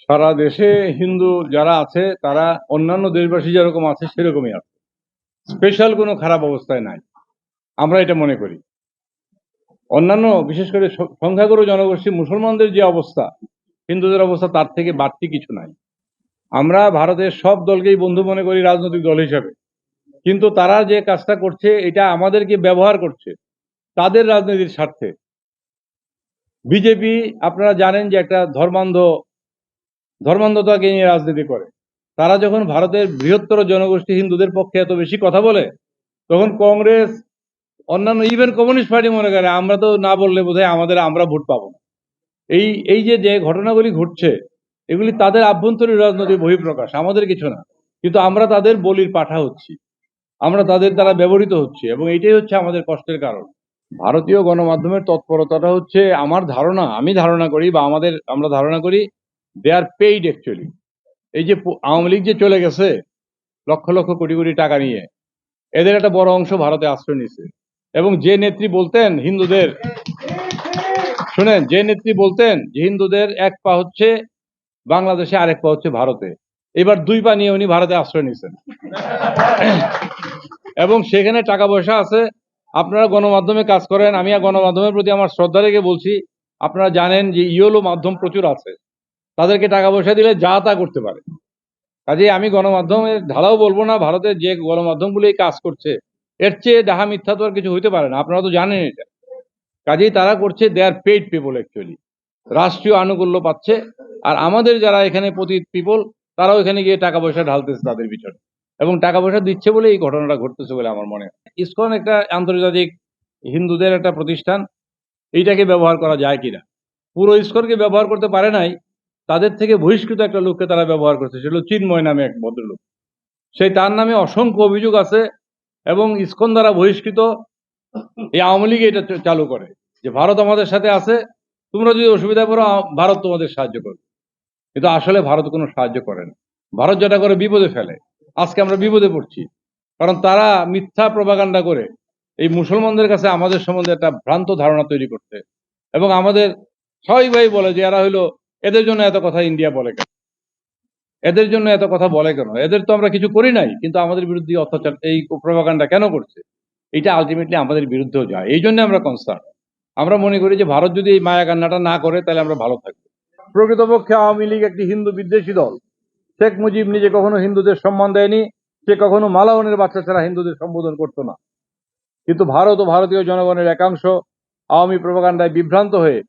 সারা দেশে হিন্দু যারা আছে তারা অন্যান্য দেশবাসী যেরকম আছে সেরকমই আছে। স্পেশাল কোনো খারাপ অবস্থায় নাই, আমরা এটা মনে করি। অন্যান্য বিশেষ করে সংখ্যাগুরু জনগোষ্ঠী মুসলমানদের যে অবস্থা, হিন্দুদের অবস্থা তার থেকে বাড়তি কিছু নাই। আমরা ভারতের সব দলকেই বন্ধু মনে করি রাজনৈতিক দল হিসাবে, কিন্তু তারা যে কাজটা করছে এটা আমাদেরকে ব্যবহার করছে তাদের রাজনীতির স্বার্থে। বিজেপি আপনারা জানেন যে একটা ধর্মান্ধতাকে নিয়ে রাজনীতি করে। তারা যখন ভারতের বৃহত্তর জনগোষ্ঠী হিন্দুদের পক্ষে এত বেশি কথা বলে, তখন কংগ্রেস, অন্যান্য ইভেন কমিউনিস্ট পার্টি মনে করে আমরা তো না বললে বোধহয় আমরা ভোট পাবো না। এই এই যে যে ঘটনাগুলি ঘটছে, এগুলি তাদের আভ্যন্তরীণ রাজনৈতিক বহিঃপ্রকাশ, আমাদের কিছু না। কিন্তু আমরা তাদের বলির পাঠা হচ্ছি, আমরা তাদের দ্বারা ব্যবহৃত হচ্ছি, এবং এইটাই হচ্ছে আমাদের কষ্টের কারণ। ভারতীয় গণমাধ্যমের তৎপরতাটা হচ্ছে, আমি ধারণা করি বা আমরা ধারণা করি দে আর পেইড অ্যাকচুয়ালি। এই যে আওয়ামী লীগ যে চলে গেছে লক্ষ লক্ষ কোটি কোটি টাকা নিয়ে, এদের একটা বড় অংশ ভারতে আশ্রয় নিছে। এবং যে নেত্রী বলতেন যে হিন্দুদের এক পা হচ্ছে বাংলাদেশে, আরেক পা হচ্ছে ভারতে, এবার দুই পা নিয়ে উনি ভারতে আশ্রয় নিছেন এবং সেখানে টাকা পয়সা আছে। আপনারা গণমাধ্যমে কাজ করেন, আমি গণমাধ্যমের প্রতি আমার শ্রদ্ধা রেখে বলছি, আপনারা জানেন যে ইয়েলো মাধ্যম প্রচুর আছে, তাদেরকে টাকা পয়সা দিলে যা তা করতে পারে। কাজেই আমি গণমাধ্যমের ঢালাও বলবো না, ভারতের যে গণমাধ্যমগুলো এই কাজ করছে এর চেয়ে ডাহা মিথ্যা তো আর কিছু হইতে পারে না, আপনারা তো জানেন এটা। কাজেই তারা করছে দে আর পেইড পিপল অ্যাকচুয়ালি, রাষ্ট্রীয় আনুকূল্য পাচ্ছে। আর আমাদের যারা এখানে পতিত পিপল, তারাও এখানে গিয়ে টাকা পয়সা ঢালতেছে তাদের পিছনে, এবং টাকা পয়সা দিচ্ছে বলে এই ঘটনাটা ঘটতেছে বলে আমার মনে হয়। ইসকন একটা আন্তর্জাতিক হিন্দুদের একটা প্রতিষ্ঠান, এইটাকে ব্যবহার করা যায় কিনা। পুরো ইসকনকে ব্যবহার করতে পারে নাই, তাদের থেকে বহিষ্কৃত একটা লোককে তারা ব্যবহার করছে, সেটা চিন্ময় নামে এক ভদ্রলোক। তার নামে অসংখ্য অভিযোগ আছে, এবং ইসকন দ্বারা বহিষ্কৃত। এই আওয়ামী লীগ এটা চালু করে যে ভারত আমাদের সাথে আছে, তোমরা যদি অসুবিধায় পড়ো ভারত তোমাদের সাহায্য করবে। কিন্তু আসলে ভারত কোনো সাহায্য করে না, ভারত যেটা করে বিপদে ফেলে। আজকে আমরা বিপদে পড়ছি, কারণ তারা মিথ্যা প্রপাগান্ডা করে এই মুসলমানদের কাছে আমাদের সম্বন্ধে একটা ভ্রান্ত ধারণা তৈরি করতে। এবং আমাদের সবাই ভাই বলে যে এরা হইলো, এদের জন্য এত কথা ইন্ডিয়া বলে কেন, এদের জন্য এত কথা বলে কেন, এদের তো আমরা কিছু করি নাই, কিন্তু আমাদের বিরুদ্ধে অত্যাচার এই প্রপাগান্ডা কেন করছে। এটা আলটিমেটলি আমাদের বিরুদ্ধেও যায়, এই জন্য আমরা কনসার্ন। আমরা মনে করি যে ভারত যদি এই মায়া কান্নাটা না করে তাহলে আমরা ভালো থাকবো। প্রকৃতপক্ষে আওয়ামী লীগ একটি হিন্দু বিদ্বেষী দল। শেখ মুজিব নিজে কখনো হিন্দুদের সম্মান দেয়নি, সে কখনো মালাওয়ানের বাচ্চা ছাড়া হিন্দুদের সম্বোধন করতো না। কিন্তু ভারত ও ভারতীয় জনগণের একাংশ আওয়ামী প্রপাগান্ডায় বিভ্রান্ত হয়ে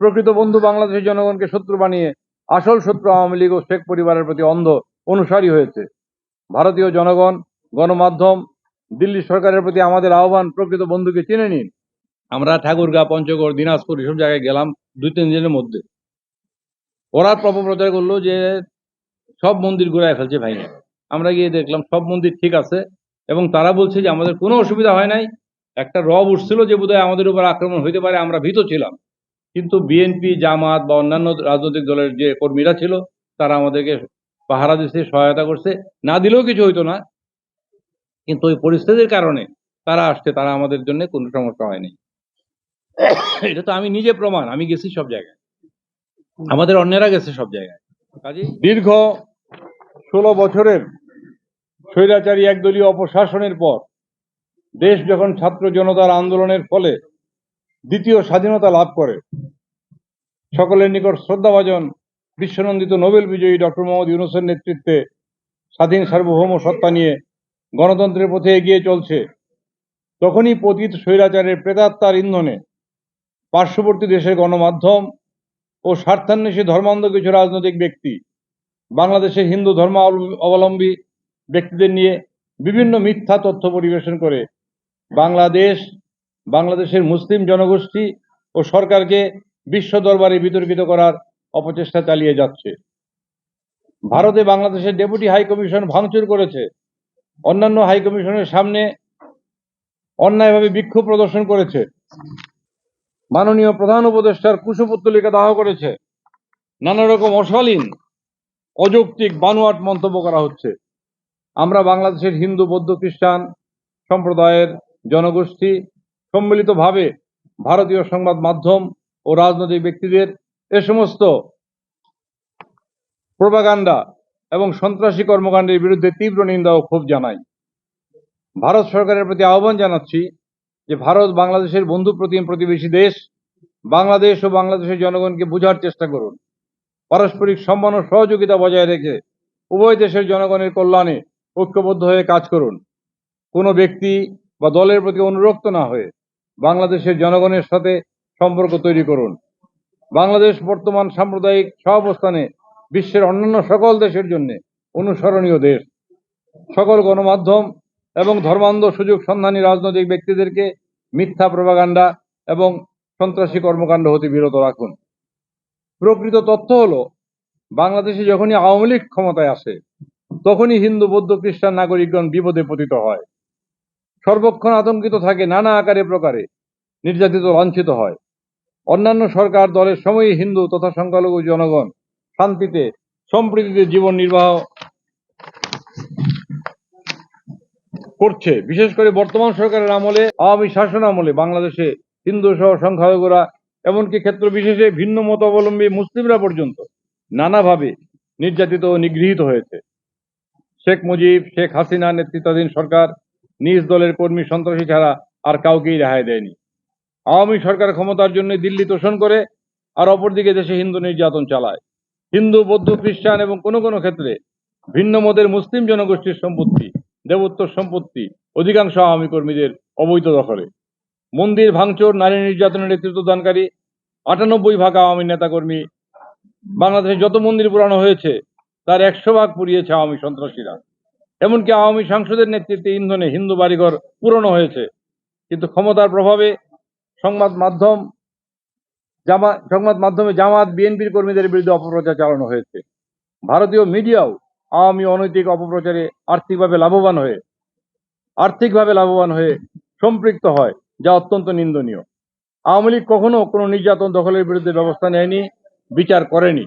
প্রকৃত বন্ধু বাংলাদেশের জনগণকে শত্রু বানিয়ে আসল শত্রু আওয়ামী লীগ ও শেখ পরিবারের প্রতি অন্ধ অনুসারী হয়েছে। ভারতীয় জনগণ, গণমাধ্যম, দিল্লি সরকারের প্রতি আমাদের আহ্বান, প্রকৃত বন্ধুকে চিনে নিন। আমরা ঠাকুরগাঁ, পঞ্চগড়, দিনাজপুর এসব জায়গায় গেলাম 2-3 দিনের মধ্যে। ওরা অপপ্রচার করলো যে সব মন্দির ঘুরায় ফেলছে ভাই। আমরা গিয়ে দেখলাম সব মন্দির ঠিক আছে, এবং তারা বলছে যে আমাদের কোনো অসুবিধা হয় নাই। একটা রব উঠছিল যে বোধহয় আমাদের উপর আক্রমণ হইতে পারে, আমরা ভীত ছিলাম। কিন্তু বিএনপি, জামাত বা অন্যান্য রাজনৈতিক দলের যে কর্মীরা ছিল, তারা আমাদেরকে পাহারা দিচ্ছে, সহায়তা করছে। না দিলেও কিছু হইতো না, কিন্তু ওই পরিস্থিতির কারণে তারা আসছে, তারা আমাদের জন্য কোনো সমস্যা হয়নি। এটা তো আমি নিজে প্রমাণ, আমি গেছি সব জায়গায়, আমাদের অন্যেরা গেছে সব জায়গায়। কাজেই দীর্ঘ 16 বছরের স্বৈরাচারী একদলীয় অপশাসনের পর দেশ যখন ছাত্র জনতার আন্দোলনের ফলে দ্বিতীয় স্বাধীনতা লাভ করে, সকলের নিকট শ্রদ্ধাভাজন বিশ্বনন্দিত নোবেল বিজয়ী ডক্টর মোহাম্মদ ইউনূসের নেতৃত্বে স্বাধীন সার্বভৌম সত্তা নিয়ে গণতন্ত্রের পথে এগিয়ে চলছে, তখনই পতিত স্বৈরাচারের প্রেতাত্মার ইন্ধনে পার্শ্ববর্তী দেশের গণমাধ্যম ও স্বার্থান্বেষী ধর্মান্ধ কিছু রাজনৈতিক ব্যক্তি বাংলাদেশের হিন্দু ধর্ম অবলম্বী ব্যক্তিদের নিয়ে বিভিন্ন মিথ্যা তথ্য পরিবেশন করে বাংলাদেশের মুসলিম জনগোষ্ঠী ও সরকারকে বিশ্ব দরবারে বিতর্কিত করার অপচেষ্টা চালিয়ে যাচ্ছে। ভারতে বাংলাদেশের ডেপুটি হাই কমিশন ভাঙচুর করেছে, অন্যান্য হাই কমিশনের সামনে অন্যায়ভাবে বিক্ষোভ প্রদর্শন করেছে, মাননীয় প্রধান উপদেষ্টার কুশপুত্তলিকা দাহ করেছে, নানা রকম অশালীন, অযৌক্তিক, বানোয়াট মন্তব্য করা হচ্ছে। আমরা বাংলাদেশের হিন্দু, বৌদ্ধ, খ্রিস্টান সম্প্রদায়ের জনগোষ্ঠী সম্মিলিতভাবে ভারতীয় সংবাদ মাধ্যম ও রাজনৈতিক ব্যক্তিদের এ সমস্ত প্রোপাগান্ডা এবং সন্ত্রাসী কর্মকাণ্ডের বিরুদ্ধে তীব্র নিন্দা ও ক্ষোভ জানাই। ভারত সরকারের প্রতি আহ্বান জানাচ্ছি যে ভারত বাংলাদেশের বন্ধু প্রতিবেশী দেশ। বাংলাদেশ ও বাংলাদেশের জনগণকে বোঝার চেষ্টা করুন। পারস্পরিক সম্মান ও সহযোগিতা বজায় রেখে উভয় দেশের জনগণের কল্যাণে ঐক্যবদ্ধ হয়ে কাজ করুন। কোনো ব্যক্তি বা দলের প্রতি অনুরক্ত না হয়ে বাংলাদেশের জনগণের সাথে সম্পর্ক তৈরি করুন। বাংলাদেশ বর্তমান সাম্প্রদায়িক সহাবস্থানে বিশ্বের অন্যান্য সকল দেশের জন্য অনুসরণীয় দেশ। সকল গণমাধ্যম এবং ধর্মান্ধ সুযোগ সন্ধানী রাজনৈতিক ব্যক্তিদেরকে মিথ্যা প্রোপাগান্ডা এবং সন্ত্রাসী কর্মকাণ্ড হতে বিরত রাখুন। প্রকৃত তথ্য হলো, বাংলাদেশে যখনই আওয়ামী লীগ ক্ষমতায় আসে তখনই হিন্দু বৌদ্ধ খ্রিস্টান নাগরিকগণ বিপদে পতিত হয়, সর্বক্ষণ আতঙ্কিত থাকে, নানা আকারে প্রকারে নির্যাতিত লাঞ্ছিত হয়। অন্যান্য সরকার দলের সময়ই হিন্দু তথা সংখ্যালঘু জনগণ শান্তিতে সম্প্রীতিতে জীবন নির্বাহ করছে। বিশেষ করে বর্তমান সরকারের আমলে, আওয়ামী শাসন আমলে বাংলাদেশে হিন্দু সহ সংখ্যালঘুরা, এমনকি ক্ষেত্র বিশেষে ভিন্ন মতাবলম্বী মুসলিমরা পর্যন্ত নানাভাবে নির্যাতিত ও নিগৃহীত হয়েছে। শেখ মুজিব, শেখ হাসিনা নেতৃত্বাধীন সরকার নিজ দলের কর্মী সন্ত্রাসী ছাড়া আর কাউকেই রেহাই দেয়নি। আওয়ামী সরকার ক্ষমতার জন্য দিল্লি তোষণ করে আর অপরদিকে দেশে হিন্দু নির্যাতন চালায়। হিন্দু বৌদ্ধ খ্রিস্টান এবং কোনো কোনো ক্ষেত্রে ভিন্ন মতের মুসলিম জনগোষ্ঠীর সম্পত্তি, দেবোত্তর সম্পত্তি অধিকাংশ আওয়ামী কর্মীদের অবৈধ দখলে। মন্দির ভাঙচুর, নারী নির্যাতনের নেতৃত্ব দানকারী 98% আওয়ামী নেতাকর্মী। বাংলাদেশে যত মন্দির পুরানো হয়েছে তার 100% পুড়িয়েছে আওয়ামী সন্ত্রাসীরা। এমনকি আওয়ামী সাংসদের নেতৃত্বে ইন্ধনে হিন্দু বাড়িঘর পুরানো হয়েছে। কিন্তু ক্ষমতার প্রভাবে সংবাদ মাধ্যমে জামাত বিএনপির কর্মীদের বিরুদ্ধে অপপ্রচার চালানো হয়েছে। ভারতীয় মিডিয়াও আওয়ামী অনৈতিক অপপ্রচারে আর্থিকভাবে লাভবান হয়ে সম্পৃক্ত হয়, যা অত্যন্ত নিন্দনীয়। আওয়ামী লীগ কখনো কোনো নির্যাতন দখলের বিরুদ্ধে ব্যবস্থা নেয়নি, বিচার করেনি।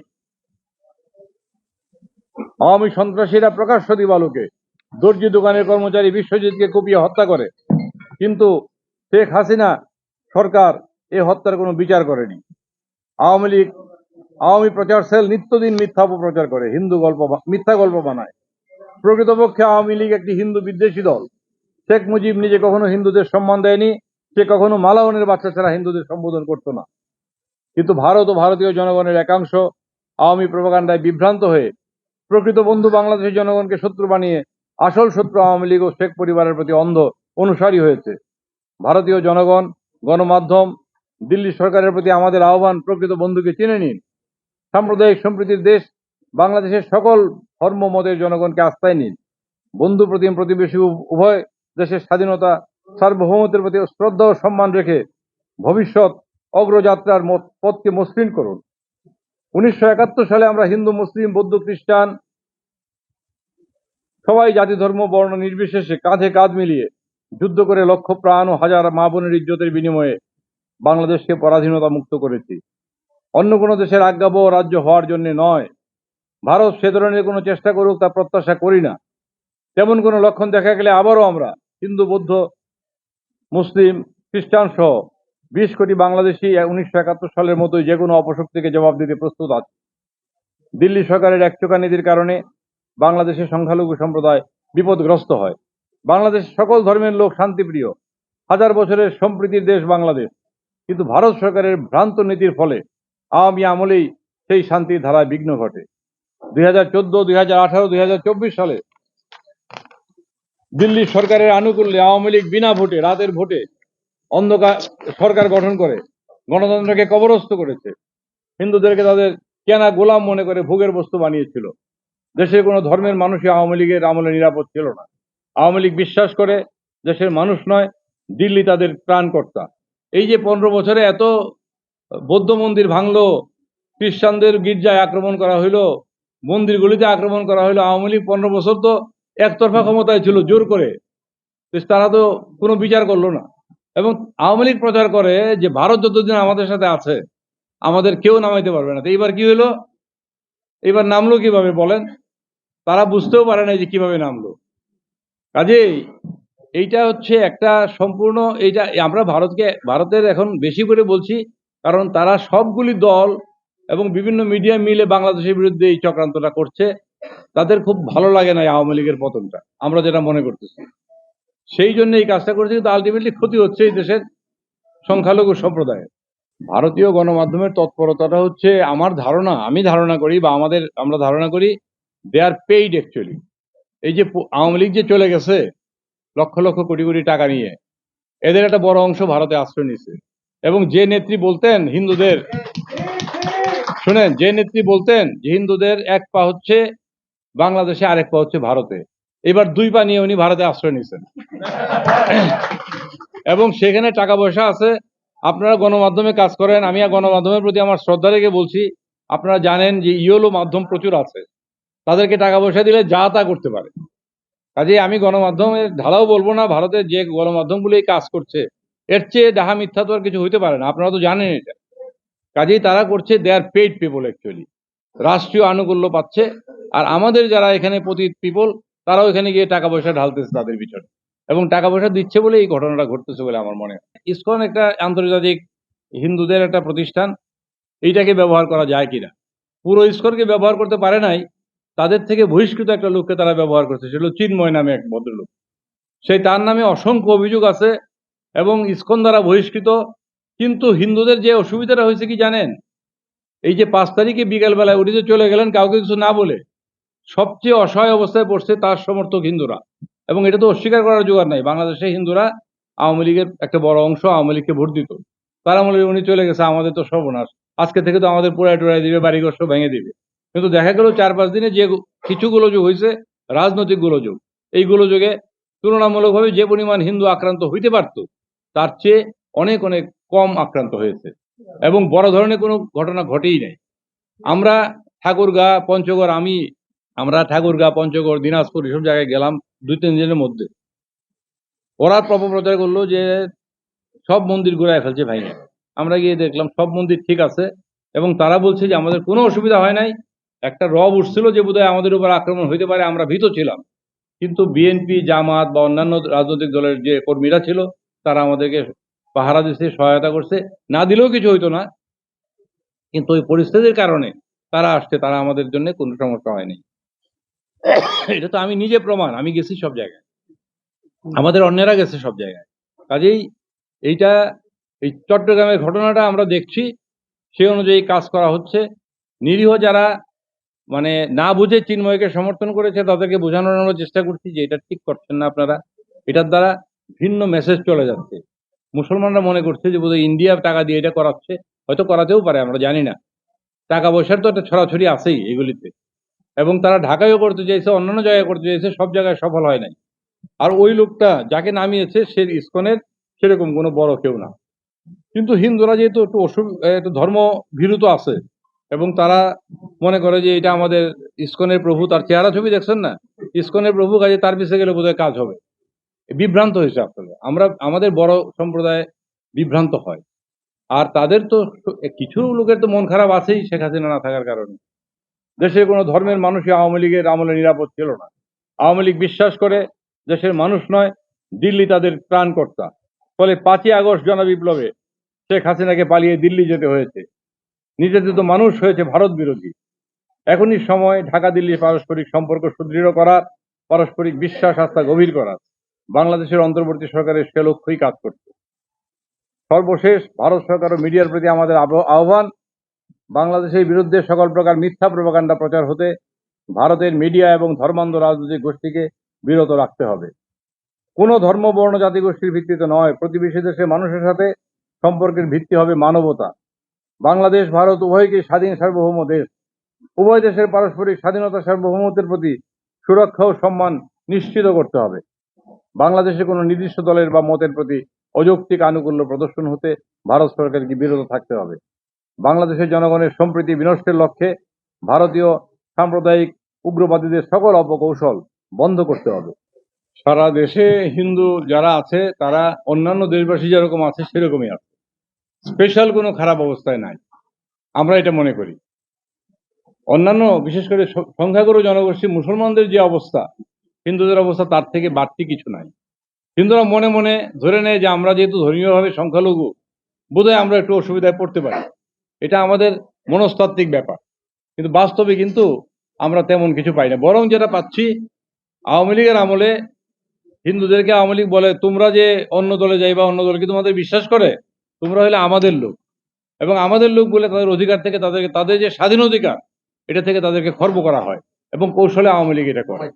আওয়ামী সন্ত্রাসীরা প্রকাশ্য দিবালোকে দর্জি দোকানের কর্মচারী বিশ্বজিৎকে কুপিয়ে হত্যা করে, কিন্তু শেখ হাসিনা সরকার এ হত্যার কোনো বিচার করেনি। আওয়ামী প্রচার সেল নিত্যদিন মিথ্যা অপপ্রচার করে, মিথ্যা গল্প বানায়। প্রকৃতপক্ষে আওয়ামী লীগ একটি হিন্দু বিদ্বেষী দল। শেখ মুজিব নিজে কখনো হিন্দুদের সম্মান দেয়নি, সে কখনো মালাউনের বাচ্চা ছাড়া হিন্দুদের সম্বোধন করত না। কিন্তু ভারত ও ভারতীয় জনগণের একাংশ আওয়ামী প্রোপাগান্ডায় বিভ্রান্ত হয়ে প্রকৃত বন্ধু বাংলাদেশের জনগণকে শত্রু বানিয়ে আসল শত্রু আওয়ামী লীগ ও শেখ পরিবারের প্রতি অন্ধ অনুসারী হয়েছে। ভারতীয় জনগণ, গণমাধ্যম, দিল্লি সরকারের প্রতি আমাদের আহ্বান, প্রকৃত বন্ধুকে চিনে নিন। সাম্প্রদায়িক সম্প্রীতির দেশ বাংলাদেশের সকল ধর্ম মতের জনগণকে আস্থায় নিন। বন্ধু প্রতিবেশী উভয় দেশের স্বাধীনতা সার্বভৌমত্বের প্রতি শ্রদ্ধা ও সম্মান রেখে ভবিষ্যৎ অগ্রযাত্রার পথকে মসৃণ করুন। 1971 সালে আমরা হিন্দু, মুসলিম, বৌদ্ধ, খ্রিস্টান সবাই জাতি ধর্ম বর্ণ নির্বিশেষে কাঁধে কাঁধ মিলিয়ে যুদ্ধ করে লক্ষ প্রাণ ও হাজার মা বোনের ইজ্জতের বিনিময়ে বাংলাদেশকে পরাধীনতা মুক্ত করেছি। অন্য কোনো দেশের আজ্ঞাবহ রাজ্য হওয়ার জন্য নয়। ভারত সে ধরনের কোনো চেষ্টা করুক তা প্রত্যাশা করি না। তেমন কোনো লক্ষণ দেখা গেলে আবারও আমরা হিন্দু, বৌদ্ধ, মুসলিম, খ্রিস্টান সহ 20 কোটি বাংলাদেশি 1971 সালের মতোই যে কোনো অপশক্তিকে জবাব দিতে প্রস্তুত আছে। দিল্লি সরকারের একচোখা নীতির কারণে বাংলাদেশের সংখ্যালঘু সম্প্রদায় বিপদগ্রস্ত হয়। বাংলাদেশের সকল ধর্মের লোক শান্তিপ্রিয়, হাজার বছরের সম্প্রীতির দেশ বাংলাদেশ। কিন্তু ভারত সরকারের ভ্রান্ত নীতির ফলে আওয়ামী আমলেই সেই শান্তির ধারায় বিঘ্ন ঘটে। 2014, 2018, 2024 সালে দিল্লি সরকারের আনুকূল্যে আওয়ামী লীগ বিনা ভোটে, রাতের ভোটে অন্ধকার সরকার গঠন করে গণতন্ত্রকে কবরস্থ করেছে। হিন্দুদেরকে তাদের কেনা গোলাম মনে করে ভোগের বস্তু বানিয়েছিল। দেশের কোনো ধর্মের মানুষই আওয়ামী লীগের আমলে নিরাপদ ছিল না। আওয়ামী লীগ বিশ্বাস করে দেশের মানুষ নয়, দিল্লি তাদের ত্রাণকর্তা। এই যে 15 বছরে এত বৌদ্ধ মন্দির ভাঙলো, খ্রিস্টানদের গির্জায় আক্রমণ করা হইলো, মন্দিরগুলিতে আক্রমণ করা হইলো, আওয়ামী লীগ 15 বছর তো একতরফা ক্ষমতায় ছিল, জোর করে। তারা তো কোনো বিচার করলো না। এবং আওয়ামী লীগ প্রচার করে যে ভারত যতদিন আমাদের সাথে আছে আমাদের কেউ নামাইতে পারবে না। তো এইবার কি হলো? এবার নামলো কিভাবে বলেন? তারা বুঝতেও পারে না যে কিভাবে নামলো। কাজেই এইটা হচ্ছে একটা সম্পূর্ণ, এইটা আমরা ভারতের এখন বেশি করে বলছি, কারণ তারা সবগুলি দল এবং বিভিন্ন মিডিয়া মিলে বাংলাদেশের বিরুদ্ধে এই চক্রান্তটা করছে। তাদের খুব ভালো লাগে না এই আওয়ামী লীগের পতনটা, আমরা যেটা মনে করতেছি। সেই জন্য এই কাজটা করছে, কিন্তু আলটিমেটলি ক্ষতি হচ্ছে এই দেশের সংখ্যালঘু সম্প্রদায়ের। ভারতীয় গণমাধ্যমের তৎপরতাটা হচ্ছে, আমার ধারণা, আমি ধারণা করি বা আমরা ধারণা করি, দে আর পেইড অ্যাকচুয়ালি। এই যে আওয়ামী লীগ যে চলে গেছে লক্ষ লক্ষ কোটি কোটি টাকা নিয়ে, এদের একটা বড় অংশ ভারতে আশ্রয় নিছে। এবং যে নেত্রী বলতেন হিন্দুদের, শুনেন, যে নেত্রী বলতেন যে হিন্দুদের এক পা হচ্ছে বাংলাদেশে, আরেক পা হচ্ছে ভারতে, এবার দুই পা নিয়ে উনি ভারতে আশ্রয় নিছেন এবং সেখানে টাকা পয়সা আছে। আপনারা গণমাধ্যমে কাজ করেন, আমি গণমাধ্যমের প্রতি আমার শ্রদ্ধা রেখে বলছি, আপনারা জানেন যে ইয়েলো মাধ্যম প্রচুর আছে, তাদেরকে টাকা পয়সা দিলে যা তা করতে পারে। কাজেই আমি গণমাধ্যমের ঢালাও বলবো না, ভারতের যে গণমাধ্যমগুলো এই কাজ করছে এর চেয়ে ডাহা মিথ্যা তো আর কিছু হইতে পারে না, আপনারা তো জানেন এটা। কাজেই তারা করছে, দে আর পেইড পিপল অ্যাকচুয়ালি, রাষ্ট্রীয় আনুকূল্য পাচ্ছে। আর আমাদের যারা এখানে পতিত পিপল, তারাও এখানে গিয়ে টাকা পয়সা ঢালতেছে তাদের পিছনে, এবং টাকা পয়সা দিচ্ছে বলে এই ঘটনাটা ঘটতেছে বলে আমার মনে হয়। ইসকন একটা আন্তর্জাতিক হিন্দুদের একটা প্রতিষ্ঠান, এইটাকে ব্যবহার করা যায় কিনা, পুরো ইসকনকে ব্যবহার করতে পারে নাই, তাদের থেকে বহিষ্কৃত একটা লোককে তারা ব্যবহার করছে, সেটা হলো চিন্ময় নামে এক ভদ্রলোক। সেই তার নামে অসংখ্য অভিযোগ আছে এবং ইসকন দ্বারা বহিষ্কৃত। কিন্তু হিন্দুদের যে অসুবিধাটা হয়েছে কি জানেন, এই যে 5 তারিখে বিকেলবেলায় উঠে যে চলে গেলেন কাউকে কিছু না বলে, সবচেয়ে অসহায় অবস্থায় পড়ছে তার সমর্থক হিন্দুরা। এবং এটা তো অস্বীকার করার জোগাড় নাই, বাংলাদেশে হিন্দুরা আওয়ামী লীগের একটা বড় অংশ আওয়ামী লীগকে ভোট দিত। তারা বলে উনি চলে গেছে, আমাদের তো সর্বনাশ, আজকে থেকে তো আমাদের পোড়ায় টোড়ায় দিবে, বাড়িঘর সব ভেঙে দিবে। কিন্তু দেখা গেল 4-5 দিনে যে কিছু গোলযোগ হয়েছে, রাজনৈতিক গোলযোগ, এই গোলযোগে তুলনামূলকভাবে যে পরিমাণ হিন্দু আক্রান্ত হইতে পারত, তার চেয়ে অনেক অনেক কম আক্রান্ত হয়েছে এবং বড় ধরনের কোনো ঘটনা ঘটেই নাই। আমরা ঠাকুরগাঁ, পঞ্চগড়, আমরা ঠাকুরগাঁ, পঞ্চগড়, দিনাজপুর এসব জায়গায় গেলাম 2-3 দিনের মধ্যে। ওরা অপপ্রচার করলো যে সব মন্দির ঘুরায় ফেলছে ভাইয়া। আমরা গিয়ে দেখলাম সব মন্দির ঠিক আছে এবং তারা বলছে যে আমাদের কোনো অসুবিধা হয় নাই। একটা রব উঠছিল যে বোধহয় আমাদের উপর আক্রমণ হইতে পারে, আমরা ভীত ছিলাম। কিন্তু বিএনপি, জামাত বা অন্যান্য রাজনৈতিক দলের যে কর্মীরা ছিল, তারা আমাদেরকে পাহারা দিচ্ছে, সহায়তা করছে। না দিলেও কিছু হইতো না, কিন্তু ওই পরিস্থিতির কারণে তারা আসছে, তারা আমাদের জন্য কোনো সমস্যা হয়নি। এটা তো আমি নিজে প্রমাণ, আমি গেছি সব জায়গায়, আমাদের অন্যেরা গেছে সব জায়গায়। কাজেই এইটা, এই চট্টগ্রামের ঘটনাটা আমরা দেখছি, সেই অনুযায়ী কাজ করা হচ্ছে। নিরীহ যারা মানে না বুঝে চিন্ময়কে সমর্থন করেছে, তাদেরকে বোঝানোর চেষ্টা করছি যে এটা ঠিক করছেন না আপনারা, এটার দ্বারা ভিন্ন মেসেজ চলে যাচ্ছে। মুসলমানরা মনে করছে যে বোধহয় ইন্ডিয়া টাকা দিয়ে এটা করাচ্ছে, হয়তো করাতেও পারে, আমরা জানি না। টাকা পয়সার তো একটা ছড়াছড়ি আছেই এগুলিতে, এবং তারা ঢাকায়ও করতে চাইছে, অন্যান্য জায়গায় করতে চাইছে, সব জায়গায় সফল হয় নাই। আর ওই লোকটা যাকে নামিয়েছে সে ইসকনের সেরকম কোনো বড় কেউ না। কিন্তু হিন্দুরা যেহেতু একটু ধর্ম ভীরুত আছে এবং তারা মনে করে যে এটা আমাদের ইসকনের প্রভু, তার চেহারা ছবি দেখছেন না, ইসকনের প্রভু, কাজে তার পিছিয়ে গেলে বোধহয় কাজ হবে। বিভ্রান্ত হয়েছে আসলে, আমাদের বড় সম্প্রদায় বিভ্রান্ত হয়। আর তাদের তো কিছু লোকের তো মন খারাপ আছেই শেখ হাসিনা না থাকার কারণে। দেশের কোনো ধর্মের মানুষই আওয়ামী লীগের আমলে নিরাপদ ছিল না। আওয়ামী লীগ বিশ্বাস করে দেশের মানুষ নয়, দিল্লি তাদের ত্রাণকর্তা। ফলে 5ই আগস্ট জনবিপ্লবে শেখ হাসিনাকে পালিয়ে দিল্লি যেতে হয়েছে। নির্যাতিত মানুষ হয়েছে ভারত বিরোধী। এখনই সময় ঢাকা দিল্লি পারস্পরিক সম্পর্ক সুদৃঢ় করার, পারস্পরিক বিশ্বাস আস্থা গভীর করার। বাংলাদেশের অন্তর্বর্তী সরকারের সে লক্ষ্যই কাজ করছে। সর্বশেষ, ভারত সরকার ও মিডিয়ার প্রতি আমাদের আহ্বান, বাংলাদেশের বিরুদ্ধে সকল প্রকার মিথ্যা প্রপাগান্ডা প্রচার হতে ভারতের মিডিয়া এবং ধর্মান্ধ রাজনৈতিক গোষ্ঠীকে বিরত রাখতে হবে। কোনো ধর্ম, বর্ণ, জাতিগোষ্ঠীর ভিত্তিতে নয়, প্রতিবেশী দেশের মানুষের সাথে সম্পর্কের ভিত্তি হবে মানবতা। বাংলাদেশ ভারত উভয়কে স্বাধীন সার্বভৌম দেশ। উভয় দেশের পারস্পরিক স্বাধীনতা, সার্বভৌমত্বের প্রতি সুরক্ষা ও সম্মান নিশ্চিত করতে হবে। বাংলাদেশে কোনো নির্দিষ্ট দলের বা মতের প্রতি অযৌক্তিক আনুকূল্য প্রদর্শন হতে ভারত সরকারকে বিরত থাকতে হবে। বাংলাদেশের জনগণের সম্প্রীতি বিনষ্টের লক্ষ্যে ভারতীয় সাম্প্রদায়িক উগ্রবাদীদের সকল অপকৌশল বন্ধ করতে হবে। সারা দেশে হিন্দু যারা আছে তারা অন্যান্য দেশবাসী যেরকম আছে সেরকমই আছে, স্পেশাল কোনো খারাপ অবস্থায় নাই, আমরা এটা মনে করি। অন্যান্য বিশেষ করে সংখ্যাগুরু জনগোষ্ঠী মুসলমানদের যে অবস্থা, হিন্দুদের অবস্থা তার থেকে বাড়তি কিছু নাই। হিন্দুরা মনে মনে ধরে নেয় যে আমরা যেহেতু ধর্মীয়ভাবে সংখ্যালঘু, বোধহয় আমরা একটু অসুবিধায় পড়তে পারি। এটা আমাদের মনস্তাত্ত্বিক ব্যাপার, কিন্তু বাস্তবে কিন্তু আমরা তেমন কিছু পাই না। বরং যেটা পাচ্ছি, আওয়ামী লীগের আমলে হিন্দুদেরকে আওয়ামী লীগ বলে, তোমরা যে অন্য দলে যাইবা, অন্য দল কি তোমাদের বিশ্বাস করে? তোমরা হলে আমাদের লোক। এবং আমাদের লোক বলে তাদের অধিকার থেকে তাদের যে স্বাধীন অধিকার, এটা থেকে তাদেরকে খর্ব করা হয়, এবং কৌশলে আওয়ামী লীগ এটা করে।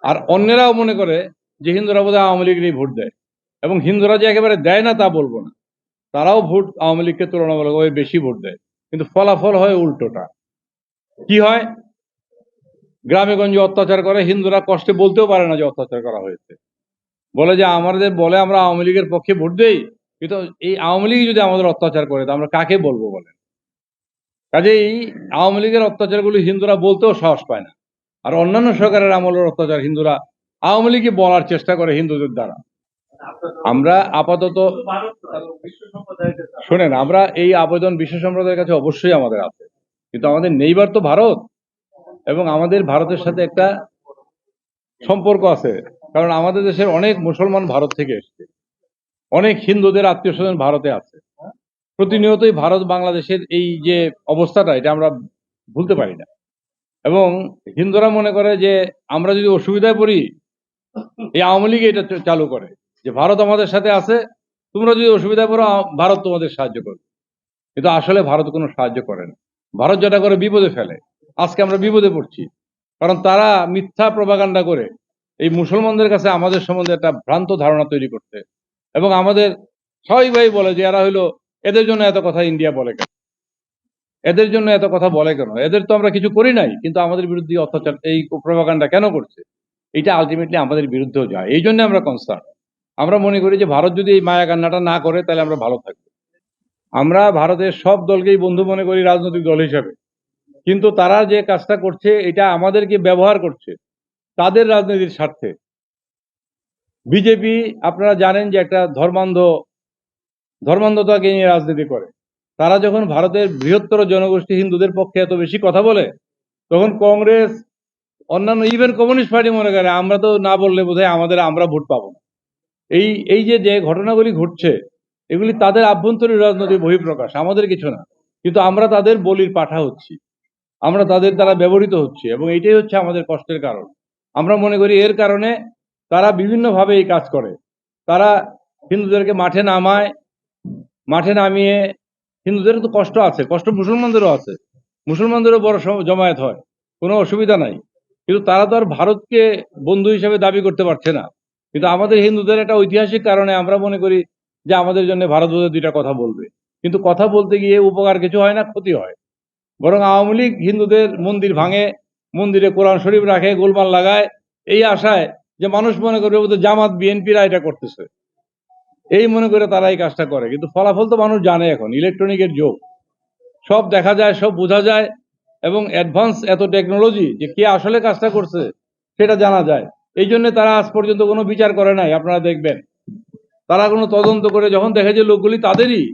আর অন্যেরাও মনে করে যে হিন্দুরা বোধহয় আওয়ামী লীগেরই ভোট দেয়, এবং হিন্দুরা যে একেবারে দেয় না তা বলবো না, তারাও ভোট আওয়ামী লীগকে তুলনামূলকভাবে বেশি ভোট দেয়, কিন্তু ফলাফল হয় উল্টোটা। কি হয়? গ্রামে গঞ্জে অত্যাচার করে, হিন্দুরা কষ্টে বলতেও পারে না যে অত্যাচার করা হয়েছে, বলে যে আমাদের বলে আমরা আওয়ামী লীগের পক্ষে ভোট দেই, কিন্তু এই আওয়ামী লীগ যদি আমাদের অত্যাচার করে তা আমরা কাকে বলবো বলেন? কাজেই আওয়ামী লীগের অত্যাচারগুলি হিন্দুরা বলতেও সাহস পায় না, আর অন্যান্য সরকারের আমলের অত্যাচার হিন্দুরা আওয়ামী লীগকে বলার চেষ্টা করে হিন্দুদের দ্বারা। আমরা আপাতত শোনেন, আমরা এই আবেদন বিশ্ব সম্প্রদায়ের কাছে অবশ্যই আমাদের আছে, কিন্তু আমাদের নেইবার তো ভারত, এবং আমাদের ভারতের সাথে একটা সম্পর্ক আছে, কারণ আমাদের দেশের অনেক মুসলমান ভারত থেকে এসছে, অনেক হিন্দুদের আত্মীয় স্বজন ভারতে আছে। প্রতিনিয়তই ভারত বাংলাদেশের এই যে অবস্থাটা, এটা আমরা ভুলতে পারি না। এবং হিন্দুরা মনে করে যে আমরা যদি অসুবিধায় পড়ি, এই আওয়ামী লীগ এটা চালু করে যে ভারত আমাদের সাথে আছে, তোমরা যদি অসুবিধায় পড়ো ভারত তোমাদের সাহায্য করবে। কিন্তু আসলে ভারত কোনো সাহায্য করে না। ভারত যেটা করে বিপদে ফেলে। আজকে আমরা বিপদে পড়ছি, কারণ তারা মিথ্যা প্রপাগান্ডা করে এই মুসলমানদের কাছে আমাদের সম্বন্ধে একটা ভ্রান্ত ধারণা তৈরি করতে, এবং আমাদের সবাই ভাই বলে যে এরা হইলো, এদের জন্য এত কথা ইন্ডিয়া বলে কেন, এদের জন্য এত কথা বলে কেন, এদের তো আমরা কিছু করি নাই, কিন্তু আমাদের বিরুদ্ধে অত্যাচার এই প্রপাগান্ডা কেন করছে? এটা আলটিমেটলি আমাদের বিরুদ্ধেও যায়। এই জন্য আমরা কনসার্ন। আমরা মনে করি যে ভারত যদি এই মায়া কান্নাটা না করে তাহলে আমরা ভালো থাকবো। আমরা ভারতের সব দলকেই বন্ধু মনে করি রাজনৈতিক দল হিসেবে, কিন্তু তারা যে কাজটা করছে এটা আমাদেরকে ব্যবহার করছে তাদের রাজনীতির স্বার্থে। বিজেপি আপনারা জানেন যে একটা ধর্মান্ধতাকে নিয়ে রাজনীতি করে। তারা যখন ভারতের বৃহত্তর জনগোষ্ঠী হিন্দুদের পক্ষে এত বেশি কথা বলে, তখন কংগ্রেস, অন্যান্য ইভেন কমিউনিস্ট পার্টি মনে করে আমরা তো না বললে বোধহয় আমরা ভোট পাবো না। এই এই যে ঘটনাগুলি ঘটছে, এগুলি তাদের আভ্যন্তরীণ রাজনৈতিক বহিঃপ্রকাশ, আমাদের কিছু না। কিন্তু আমরা তাদের বলির পাঠা হচ্ছি, আমরা তাদের দ্বারা ব্যবহৃত হচ্ছি, এবং এইটাই হচ্ছে আমাদের কষ্টের কারণ। আমরা মনে করি এর কারণে তারা বিভিন্নভাবে এই কাজ করে। তারা হিন্দুদেরকে মাঠে নামিয়ে, হিন্দুদের তো কষ্ট আছে, কষ্ট মুসলমানদেরও আছে, মুসলমানদেরও বড় জমায়েত হয়, কোনো অসুবিধা নাই, কিন্তু তারা তো আর ভারতকে বন্ধু হিসেবে দাবি করতে পারছে না। কিন্তু আমাদের হিন্দুদের একটা ঐতিহাসিক কারণে আমরা মনে করি যে আমাদের জন্য ভারত বোধহয় দুইটা কথা বলবে, কিন্তু কথা বলতে গিয়ে উপকার কিছু হয় না, ক্ষতি হয়। বরং আওয়ামী লীগ হিন্দুদের মন্দির ভাঙে, মন্দিরে কোরআন শরীফ রাখে, গোলমাল লাগায়, এই আশায় যে মানুষ মনে করবে বোধহয় জামাত বিএনপিরা এটা করতেছে, এই মনে করে তারা এই কাজটা করে। কিন্তু ফলাফল তো মানুষ জানে, এখন ইলেকট্রনিকের যুগ, সব দেখা যায়, সব বোঝা যায়, এবং অ্যাডভান্স এত টেকনোলজি যে কে আসলে কাজটা করছে সেটা জানা যায়। এই জন্য তারা আজ পর্যন্ত কোনো বিচার করে নাই। আপনারা দেখবেন তারা কোনো তদন্ত করে যখন দেখে যে লোকগুলি তাদেরই,